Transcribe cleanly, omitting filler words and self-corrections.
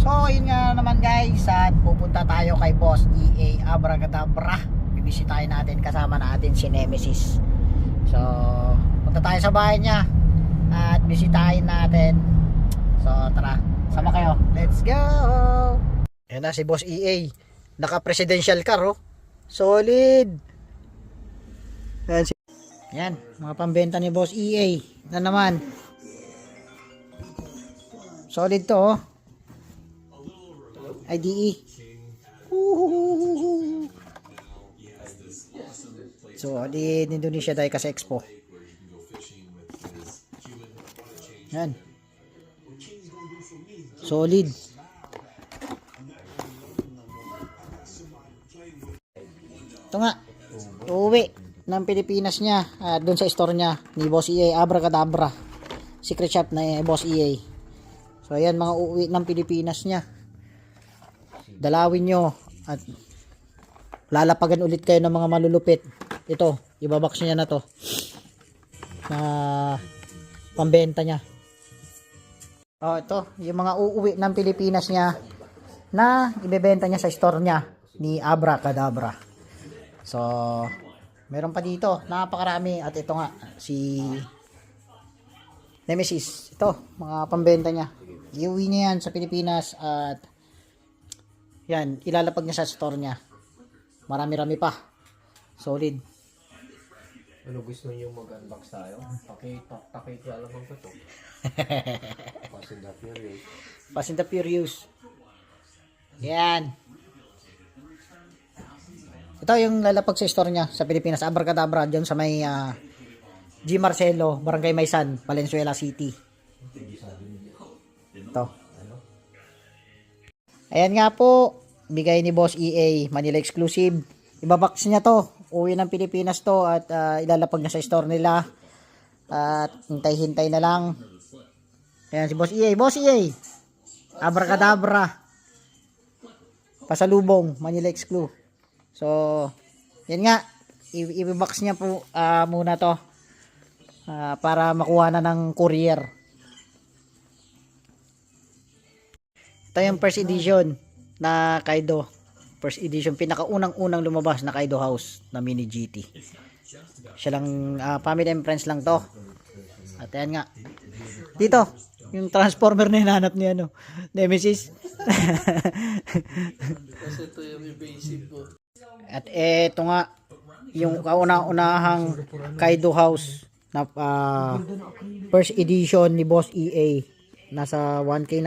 So yun nga naman guys, at pupunta tayo kay Boss EA Abracadabra. Bibisitahin natin, kasama natin si Nemesis. So punta tayo sa bahay niya at bisitahin natin. So tara, sama kayo, let's go. Ayan na si Boss EA, naka presidential car oh. Solid. Yan, mga pambenta ni Boss EA na naman. Solid to oh. IDE. So di Indonesia Diecast Expo. Yan. Solid. Ito nga. Uuwi ng Pilipinas niya doon sa store niya ni Boss EA Abracadabra. Secret shop na Boss EA. So ayan, mga uuwi ng Pilipinas niya. Dalawin nyo at lalapagan ulit kayo ng mga malulupit. Ito, ibabox niya na to na pambenta niya. Oh, ito yung mga uuwi ng Pilipinas niya na ibebenta niya sa store niya ni Abracadabra. So meron pa dito, napakarami. At ito nga si Nemesis, ito mga pambenta niya. Iuwi niya yan sa Pilipinas at yan, ilalapag niya sa store niya. Marami-rami pa. Solid. Ano gusto niyo mag-unbox tayo? Pakita alam ko to. Fast and the Furious. Fast and the Furious. Yan. Ito yung lalapag sa store niya sa Pilipinas. Abracadabra dyan sa may G. Marcelo, Barangay Maysan, Valenzuela City. Ito. Ayan nga po, bigay ni Boss EA, Manila exclusive. Ibabox niya to, uwi ng Pilipinas to at ilalapag na sa store nila. At hintay-hintay na lang. Ayan si Boss EA, Boss EA Abracadabra. Pasalubong, Manila exclusive. So, yan nga, i-box niya po muna to para makuha na ng courier. Ito yung first edition na Kaido. First edition, pinakaunang-unang lumabas na Kaido House na mini GT. Siya lang, family and friends lang to. At ayan nga. Dito, yung transformer na hinanap ni Nemesis. Kasi ito yung basic ko. At eto nga, yung kauna-unahang Kaido House na first edition ni Boss EA. Nasa 1K na